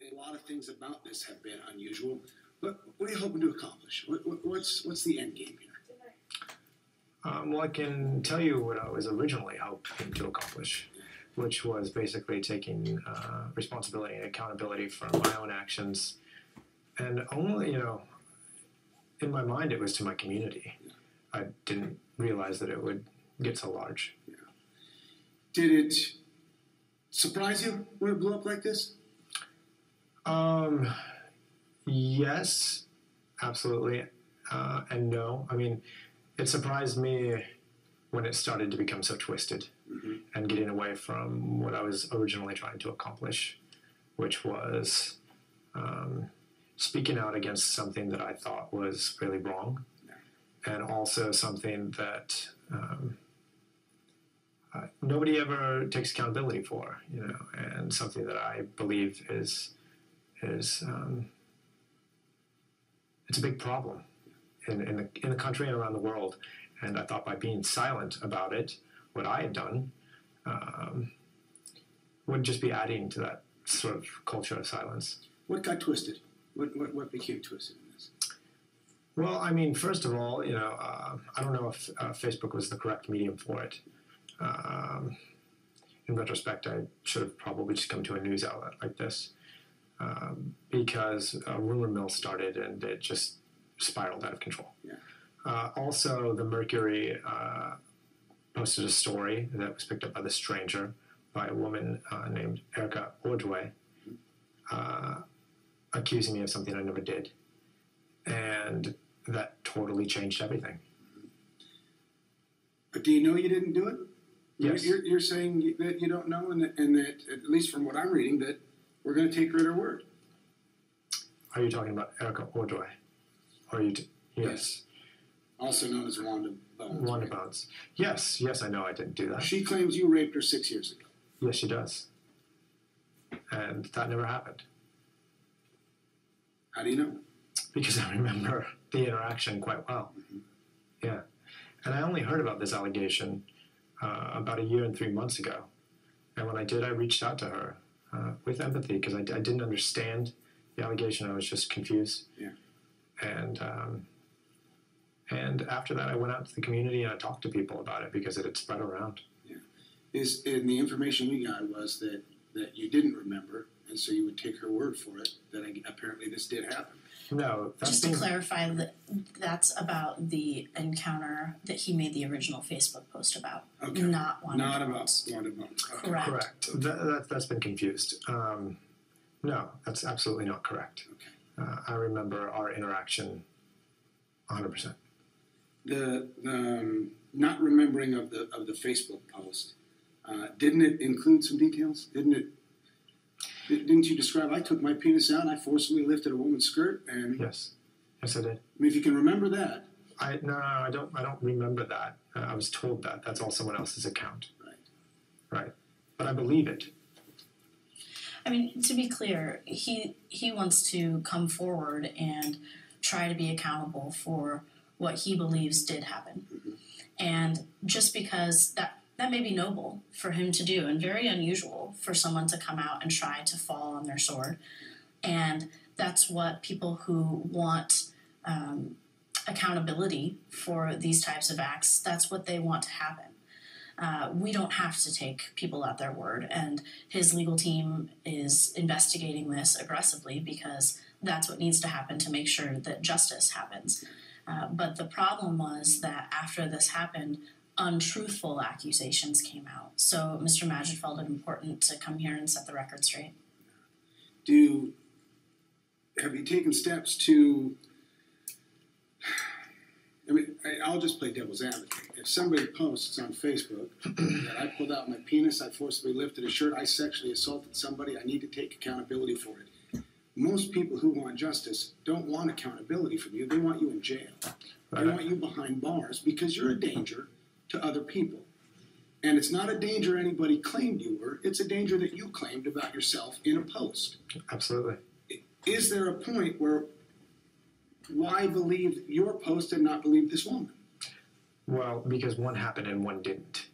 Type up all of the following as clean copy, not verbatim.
A lot of things about this have been unusual. But what are you hoping to accomplish? What's the end game here? Well, I can tell you what I was originally hoping to accomplish, which was basically taking responsibility and accountability for my own actions. And only, in my mind, it was to my community. Yeah. I didn't realize that it would get so large. Yeah. Did it surprise you when it blew up like this? Yes, absolutely, and no. I mean, it surprised me when it started to become so twisted and getting away from what I was originally trying to accomplish, which was speaking out against something that I thought was really wrong, and also something that nobody ever takes accountability for, and something that I believe is it's a big problem in the country and around the world. And I thought by being silent about it, what I had done, would just be adding to that sort of culture of silence. What got twisted? What became twisted in this? Well, I mean, first of all, I don't know if Facebook was the correct medium for it. In retrospect, I should have probably just come to a news outlet like this. Because a rumor mill started and it just spiraled out of control. Yeah. Also, the Mercury posted a story that was picked up by the Stranger by a woman named Erica Ordway, accusing me of something I never did. And that totally changed everything. But do you know you didn't do it? Yes. You're saying that you don't know, and that, at least from what I'm reading, that we're going to take her at her word. Are you talking about Erica Ordway? Yes. Also known as Wanda Bones. Wanda Bones. Yes, I know I didn't do that. She claims you raped her 6 years ago. Yes, she does. And that never happened. How do you know? Because I remember the interaction quite well. Yeah. And I only heard about this allegation about 1 year and 3 months ago. And when I did, I reached out to her with empathy because I didn't understand the allegation. I was just confused. Yeah. And after that, I went out to the community and I talked to people about it because it had spread around. Yeah. And the information we got was that you didn't remember, and so you would take her word for it that apparently this did happen. No. Just to clarify, that's about the encounter that he made the original Facebook post about. Okay. Not Wanda Not Bones. about Wanda Bones. Okay. Correct. That's been confused. No, that's absolutely not correct. Okay. I remember our interaction 100%. The not remembering of the Facebook post, didn't it include some details? Didn't you describe, I took my penis out, I forcibly lifted a woman's skirt, and... Yes, I did. I mean, if you can remember that... No, I don't remember that. I was told that. That's all someone else's account. Right. But I believe it. I mean, to be clear, he wants to come forward and try to be accountable for what he believes did happen. Mm-hmm. And just because that may be noble for him to do and very unusual for someone to come out and try to fall on their sword. And that's what people who want accountability for these types of acts, that's what they want to happen. We don't have to take people at their word, and his legal team is investigating this aggressively because that's what needs to happen to make sure that justice happens. But the problem was that after this happened, untruthful accusations came out. So Mr. Magid felt it important to come here and set the record straight. Have you taken steps to... I mean, I'll just play devil's advocate. If somebody posts on Facebook that I pulled out my penis, I forcibly lifted a shirt, I sexually assaulted somebody, I need to take accountability for it. Most people who want justice don't want accountability from you. They want you in jail. They want you behind bars because you're a danger to other people. And it's not a danger anybody claimed you were. It's a danger that you claimed about yourself in a post. Absolutely. Is there a point where why believe your post and not believe this woman? Well, because one happened and one didn't.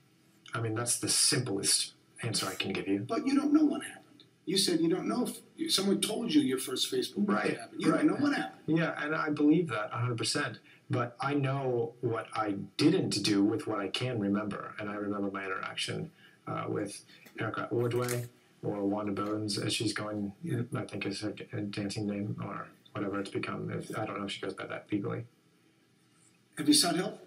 I mean, that's the simplest answer I can give you. But you don't know what happened. You said you don't know if someone told you your first Facebook Right, happened. You right. don't know what happened. Yeah, and I believe that 100%. But I know what I didn't do with what I can remember, and I remember my interaction with Erica Ordway, or Wanda Bones, as she's going. I think is her dancing name or whatever it's become. I don't know if she goes by that legally. Have you sought help?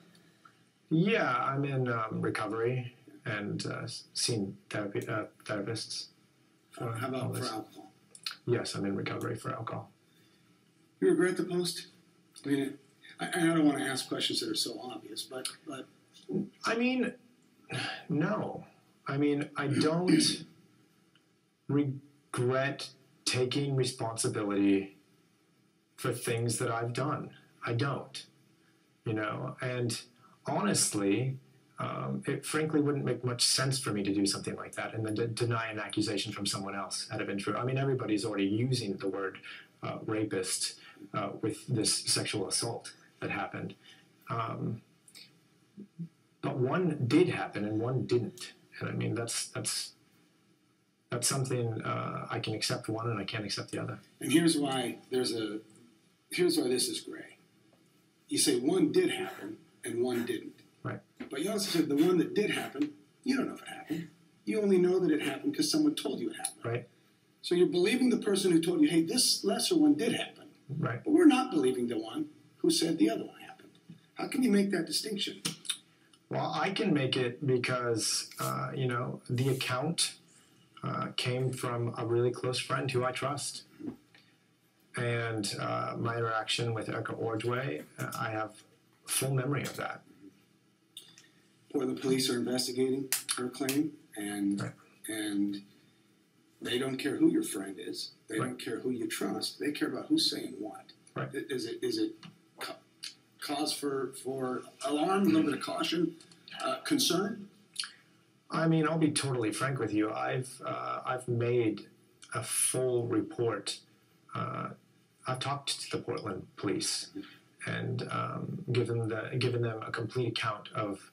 Yeah, I'm in recovery and seen therapists. How about for alcohol? Yes, I'm in recovery for alcohol. You regret the post? I mean, I don't want to ask questions that are so obvious, but I mean, no. I mean, I don't regret taking responsibility for things that I've done. I don't, and honestly, it frankly wouldn't make much sense for me to do something like that and then deny an accusation from someone else out of intro. I mean, everybody's already using the word rapist with this sexual assault that happened. But one did happen and one didn't. And I mean, that's something I can accept one and I can't accept the other. And here's why this is gray. You say one did happen and one didn't. Right. But you also said the one that did happen, you don't know if it happened. You only know that it happened because someone told you it happened. Right. So you're believing the person who told you, hey, this lesser one did happen. Right. But we're not believing the one who said the other one happened. How can you make that distinction? Well, I can make it because, the account came from a really close friend who I trust. And my interaction with Erica Ordway, I have full memory of that. Portland police are investigating her claim, and they don't care who your friend is. They don't care who you trust. They care about who's saying what. Right. Is it cause for alarm, a little bit of caution, concern? I mean, I'll be totally frank with you. I've made a full report. I've talked to the Portland police and given them a complete account of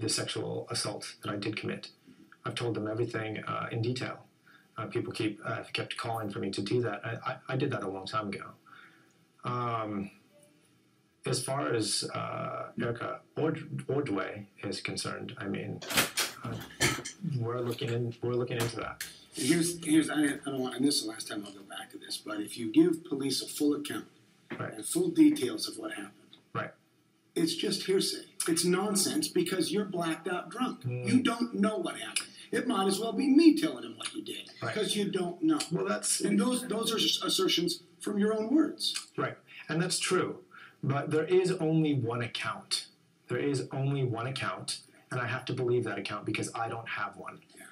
the sexual assault that I did commit. I've told them everything in detail. People kept calling for me to do that. I did that a long time ago. As far as Erica Ordway is concerned, I mean, we're looking into that. And here's I don't want, and this is the last time I'll go back to this, but if you give police a full account and full details of what happened, it's just hearsay. It's nonsense because you're blacked out drunk. You don't know what happened. It might as well be me telling him what you did because you don't know. Well, those are assertions from your own words. Right, and that's true. But there is only one account. There is only one account, and I have to believe that account because I don't have one. Yeah.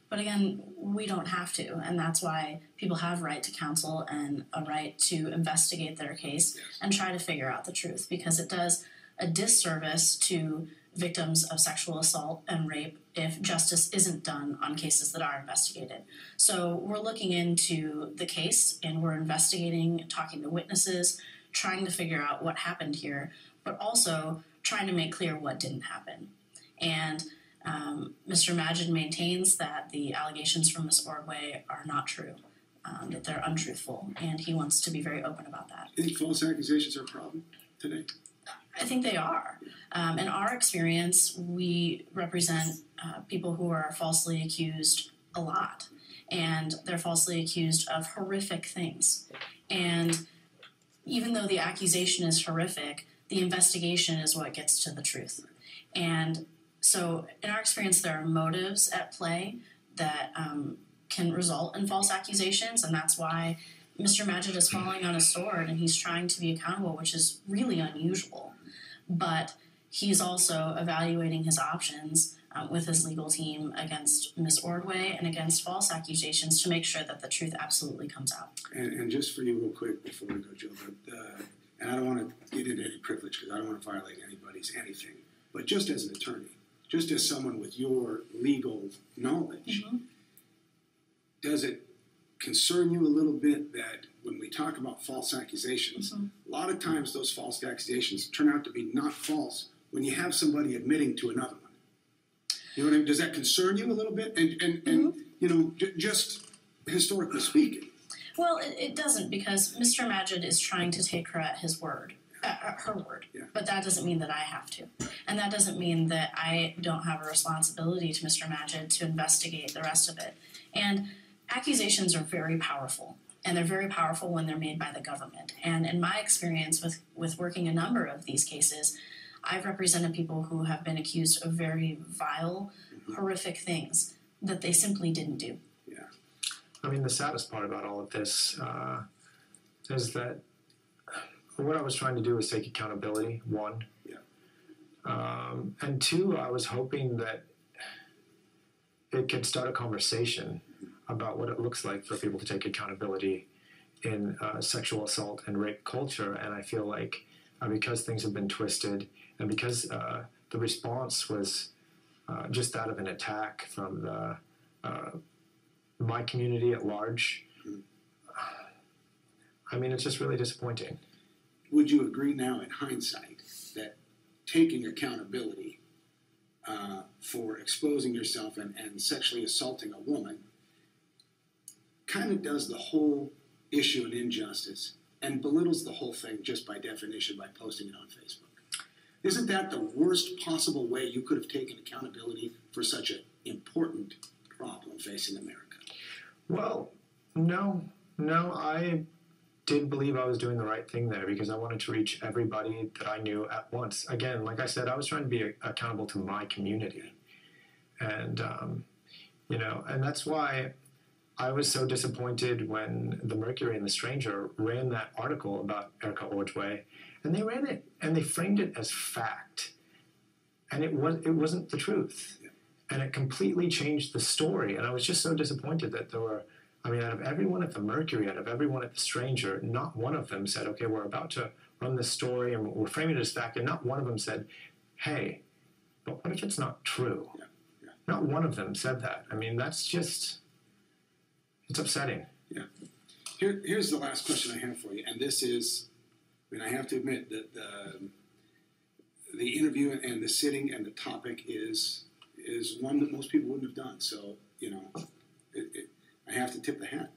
But again, we don't have to, and that's why people have right to counsel and a right to investigate their case and try to figure out the truth, because it does a disservice to victims of sexual assault and rape if justice isn't done on cases that are investigated. So we're looking into the case and we're investigating, talking to witnesses, trying to figure out what happened here, but also trying to make clear what didn't happen. And Mr. Magid maintains that the allegations from Ms. Ordway are not true, that they're untruthful, and he wants to be very open about that. Do you think false accusations are a problem today? I think they are. In our experience, we represent people who are falsely accused a lot, and they're falsely accused of horrific things. And even though the accusation is horrific, the investigation is what gets to the truth. And so in our experience, there are motives at play that can result in false accusations, and that's why Mr. Magid is falling on his sword and he's trying to be accountable, which is really unusual. But he's also evaluating his options with his legal team against Ms. Ordway and against false accusations to make sure that the truth absolutely comes out. And just for you real quick before we go, Jill, and I don't want to get into any privilege because I don't want to violate anybody's anything, but just as an attorney, just as someone with your legal knowledge, does it concern you a little bit that when we talk about false accusations, a lot of times those false accusations turn out to be not false when you have somebody admitting to another one? You know what I mean? Does that concern you a little bit? And you know, just historically speaking. Well, it doesn't, because Mr. Magid is trying to take her at his word, her word. Yeah. But that doesn't mean that I have to. And that doesn't mean that I don't have a responsibility to Mr. Magid to investigate the rest of it. And accusations are very powerful. And they're very powerful when they're made by the government. And in my experience with working a number of these cases, I've represented people who have been accused of very vile, horrific things that they simply didn't do. Yeah. I mean, the saddest part about all of this is that what I was trying to do was take accountability, one. Yeah. And two, I was hoping that it could start a conversation about what it looks like for people to take accountability in sexual assault and rape culture. And I feel like because things have been twisted and because the response was just that of an attack from my community at large, I mean, it's just really disappointing. Would you agree now in hindsight that taking accountability for exposing yourself and sexually assaulting a woman kind of does the whole issue an injustice and belittles the whole thing just by definition by posting it on Facebook? Isn't that the worst possible way you could have taken accountability for such an important problem facing America? Well, no, I did believe I was doing the right thing there because I wanted to reach everybody that I knew at once. Again, like I said, I was trying to be accountable to my community. And, and that's why I was so disappointed when the Mercury and the Stranger ran that article about Erica Ordway, and they ran it and they framed it as fact, and it wasn't the truth, and it completely changed the story. And I was just so disappointed that there were, I mean, out of everyone at the Mercury, out of everyone at the Stranger, not one of them said, "Okay, we're about to run this story and we're framing it as fact," and not one of them said, "Hey, but what if it's not true?" Yeah. Yeah. Not one of them said that. I mean, that's just. It's upsetting. Yeah. Here's the last question I have for you, and this is, I mean, I have to admit that the interview and the sitting and the topic is one that most people wouldn't have done. So, I have to tip the hat.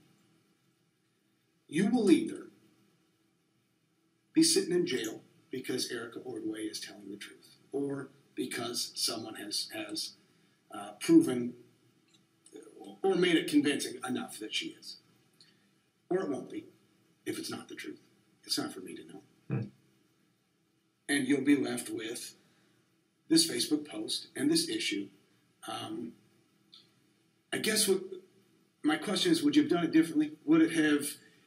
You will either be sitting in jail because Erica Ordway is telling the truth, or because someone has proven or made it convincing enough that she is. Or it won't be, if it's not the truth. It's not for me to know. And you'll be left with this Facebook post and this issue. I guess my question is, would you have done it differently? Would it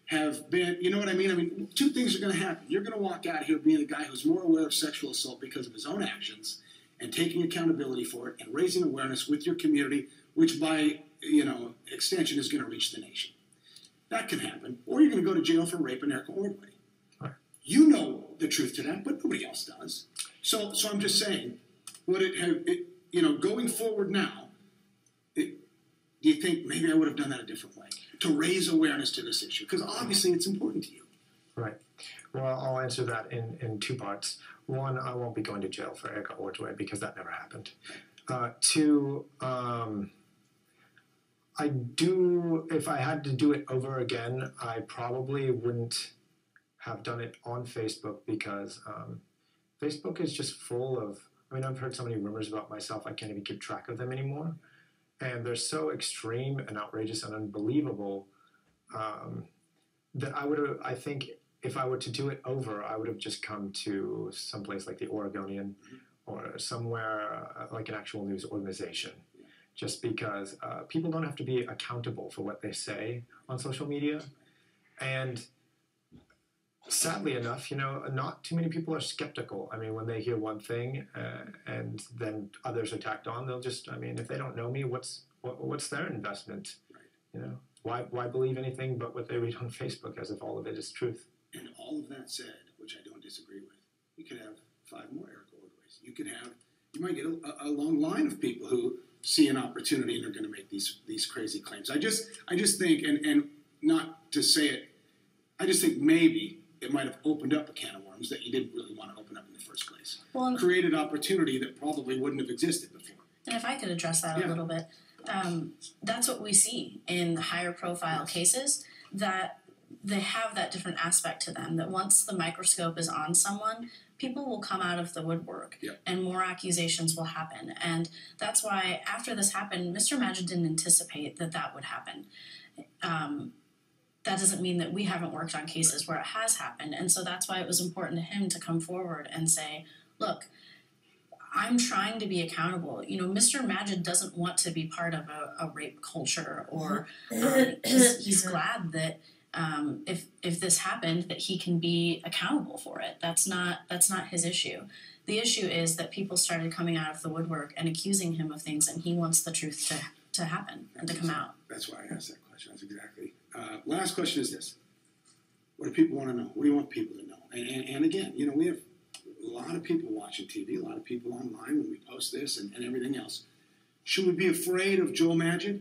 have been, you know what I mean? I mean, two things are going to happen. You're going to walk out here being a guy who's more aware of sexual assault because of his own actions and taking accountability for it and raising awareness with your community, which by extension is going to reach the nation. That can happen. Or you're going to go to jail for raping Erica Ordway. Right. You know the truth to that, but nobody else does. So I'm just saying, would it have, going forward now, do you think maybe I would have done that a different way to raise awareness to this issue? Because obviously it's important to you. Right. Well, I'll answer that in two parts. One, I won't be going to jail for Erica Ordway because that never happened. Two, if I had to do it over again, I probably wouldn't have done it on Facebook because Facebook is just full of, I mean, I've heard so many rumors about myself, I can't even keep track of them anymore. And they're so extreme and outrageous and unbelievable that I think if I were to do it over, I would have just come to someplace like the Oregonian or somewhere like an actual news organization. Just because people don't have to be accountable for what they say on social media. And sadly enough, not too many people are skeptical. I mean, when they hear one thing and then others are tacked on, they'll just, I mean, if they don't know me, what's their investment? Right. Why believe anything but what they read on Facebook as if all of it is truth? And all of that said, which I don't disagree with, you could have 5 more Erica Ordways. You might get a long line of people who see an opportunity and are going to make these crazy claims. I just think, and not to say it, I just think maybe it might have opened up a can of worms that you didn't really want to open up in the first place. Well, created opportunity that probably wouldn't have existed before. And if I could address that a little bit, that's what we see in higher profile cases, that they have that different aspect to them, that once the microscope is on someone, people will come out of the woodwork and more accusations will happen. And that's why after this happened, Mr. Magid didn't anticipate that that would happen. That doesn't mean that we haven't worked on cases where it has happened. And so that's why it was important to him to come forward and say, look, I'm trying to be accountable. You know, Mr. Magid doesn't want to be part of a rape culture, or he's glad that if this happened, that he can be accountable for it. That's not his issue. The issue is that people started coming out of the woodwork and accusing him of things, and he wants the truth to happen and to come out. That's why I asked that question. That's exactly. Last question is this: what do people want to know? What do you want people to know? And again, you know, we have a lot of people watching TV, a lot of people online when we post this and everything else. Should we be afraid of Joel Magid?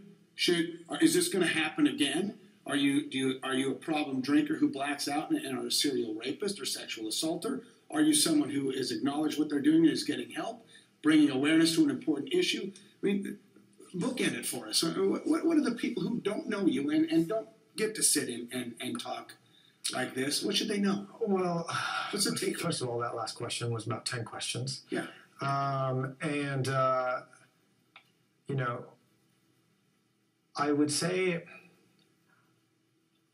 Is this going to happen again? Are you a problem drinker who blacks out and are a serial rapist or sexual assaulter? Are you someone who has acknowledged what they're doing and is getting help, bringing awareness to an important issue? I mean, bookend it for us. What are the people who don't know you and don't get to sit in and talk like this? What should they know? Well, what's the take? First of all, that last question was about 10 questions. Yeah. You know, I would say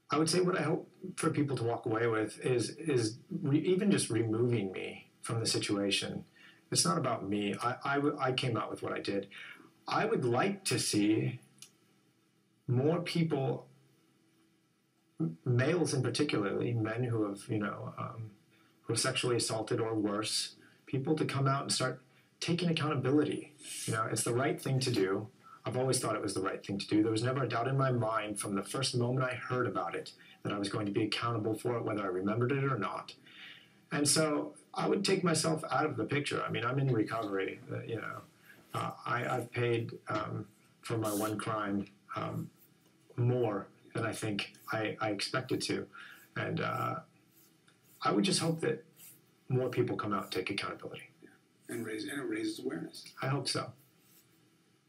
what I hope for people to walk away with is even just removing me from the situation. It's not about me. I came out with what I did. I would like to see more people, males in particularly, men who have, who are sexually assaulted or worse, people to come out and start taking accountability. You know, it's the right thing to do. I've always thought it was the right thing to do. There was never a doubt in my mind from the first moment I heard about it that I was going to be accountable for it, whether I remembered it or not. And so I would take myself out of the picture. I mean, I'm in recovery, I've paid for my one crime more than I think I expected to. And I would just hope that more people come out and take accountability. Yeah. And it raises awareness. I hope so.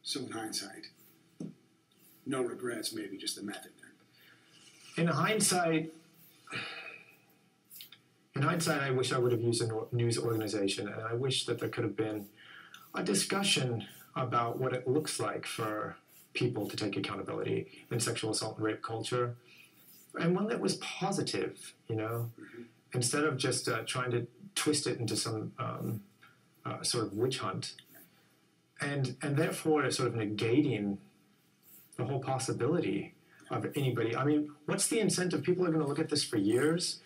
So in hindsight, no regrets, maybe just the method then. In hindsight, I wish I would have used a news organization, and I wish that there could have been a discussion about what it looks like for people to take accountability in sexual assault and rape culture, and one that was positive, instead of just trying to twist it into some sort of witch hunt, and therefore sort of negating the whole possibility of anybody. I mean, what's the incentive? People are going to look at this for years,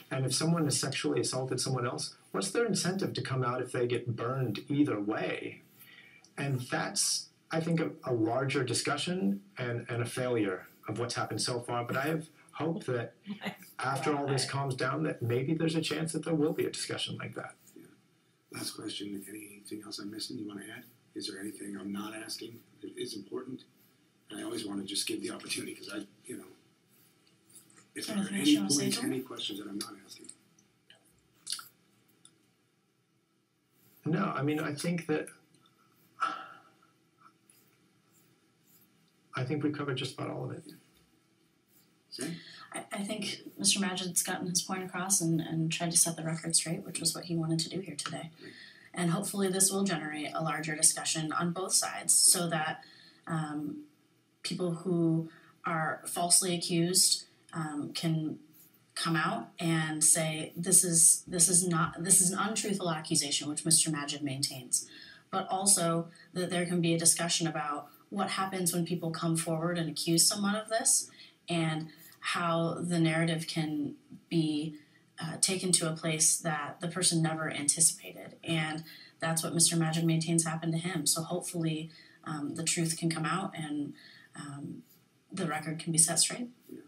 and if someone has sexually assaulted someone else, what's their incentive to come out if they get burned either way? And that's, I think, a larger discussion and a failure of what's happened so far. But I have hope that after all this calms down, that maybe there's a chance that there will be a discussion like that. Yeah. Last question. Anything else I'm missing you want to add? Is there anything I'm not asking that is important? And I always want to just give the opportunity because if there are any points, any questions that I'm not asking. No, I mean, I think we covered just about all of it. See? I think Mr. Magid's gotten his point across and tried to set the record straight, which was what he wanted to do here today. And hopefully this will generate a larger discussion on both sides so that people who are falsely accused can come out and say this is an untruthful accusation, which Mr. Magid maintains, but also that there can be a discussion about what happens when people come forward and accuse someone of this, and how the narrative can be taken to a place that the person never anticipated. And that's what Mr. Magid maintains happened to him. So hopefully the truth can come out and the record can be set straight. Yeah.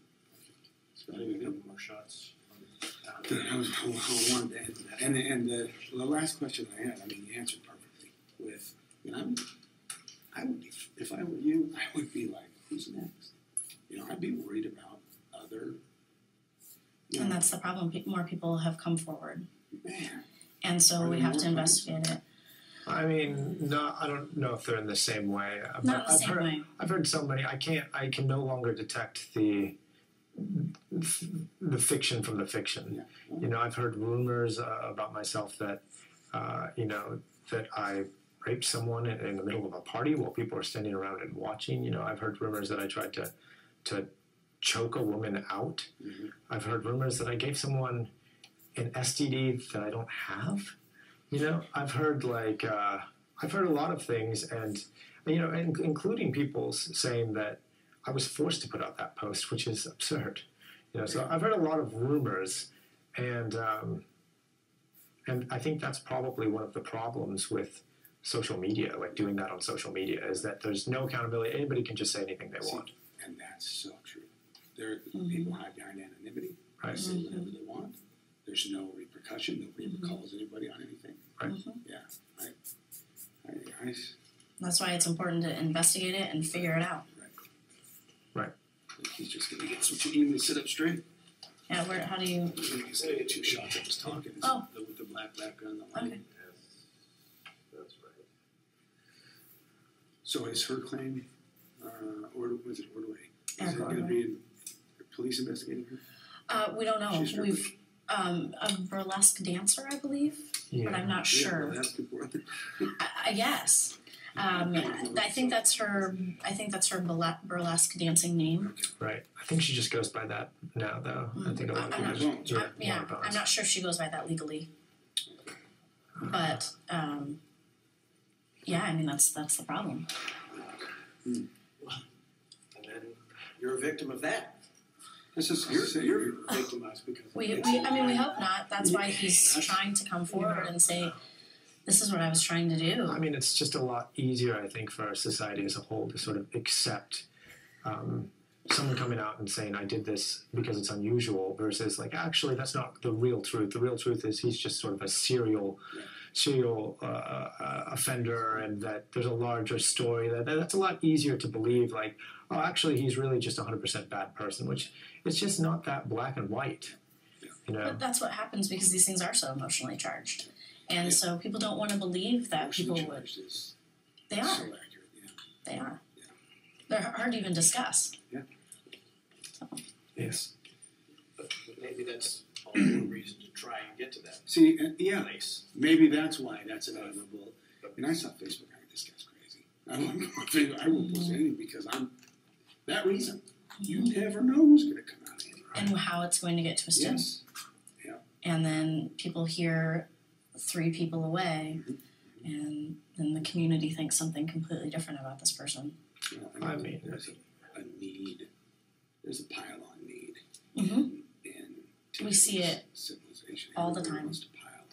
Maybe a couple more shots. I wanted to add to that. And the last question I had, I mean, you answered perfectly with, I would be, if I were you, I would be like, who's next? I'd be worried about other. And that's the problem. More people have come forward. Man. And so we have to investigate it. I mean, no, I don't know if they're in the same way. Not in the same way. I've heard so many. I can no longer detect the fiction from the fiction. Yeah. You know, I've heard rumors about myself that, you know, that I raped someone in the middle of a party while people are standing around and watching. You know, I've heard rumors that I tried to choke a woman out. Mm-hmm. I've heard rumors that I gave someone an STD that I don't have. You know, I've heard I've heard a lot of things, and you know, including people saying that I was forced to put out that post, which is absurd. You know, so I've heard a lot of rumors, and I think that's probably one of the problems with social media, like doing that on social media, is that there's no accountability. Anybody can just say anything they want. And that's so true. People hide behind anonymity. Right. They say whatever they want. There's no repercussion. Nobody ever calls anybody on anything. Right. Yeah. That's why it's important to investigate it and figure it out. Right. He's just going to get some. You need to sit up straight. Yeah, how do you? He's going to get 2 shots of just talking. Oh. With the black background. The light. Okay. That's right. So is her claim, or was it Ordway? Is Eric it going to Ordway. be police investigating her? We don't know. She's We've a burlesque dancer, I believe, Yeah. but I'm not Yeah, sure. well, that's good for I guess. I think that's her. I think that's her burlesque dancing name. Right. I think she just goes by that now, though. I think a lot of I'm people not, just yeah, I'm not sure if she goes by that legally. But yeah, I mean that's the problem. And then you're a victim of that. This is You're victimized because of We it. I mean we hope not. That's why he's trying to come forward and say, this is what I was trying to do. I mean, it's just a lot easier, I think, for our society as a whole to sort of accept someone coming out and saying, I did this because it's unusual, versus like, actually, that's not the real truth. The real truth is he's just sort of a serial offender, and that there's a larger story. That's a lot easier to believe, like, oh, actually, he's really just a 100% bad person, which it's just not that black and white. You know? But that's what happens because these things are so emotionally charged. And so people don't want to believe that people would. They are. So accurate, yeah. They are. Yeah. They're hard to even discuss. Yeah. So. Yes. But maybe that's all the more reason to try and get to that See, yeah, place. maybe that's why that's inevitable. And I saw Facebook, this guy's crazy. I won't post anything because I'm that reason. You never know who's going to come out of it. And how it's going to get twisted. Yes. Yeah. And then people hear 3 people away, and then the community thinks something completely different about this person. I I mean, there's a need. There's a pile-on need. Mm-hmm. In We see it civilization. all the Everybody time. wants to pile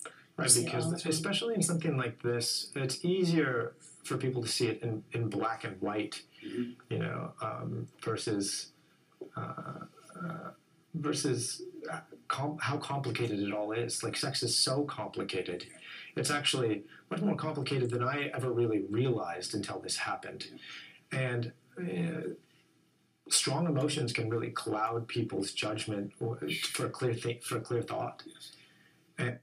on. Right, See it all the because time. especially in something like this, it's easier for people to see it in black and white, Mhm. you know, versus how complicated it all is. Like, sex is so complicated. It's actually much more complicated than I ever really realized until this happened. And strong emotions can really cloud people's judgment for a clear thought. Yes. And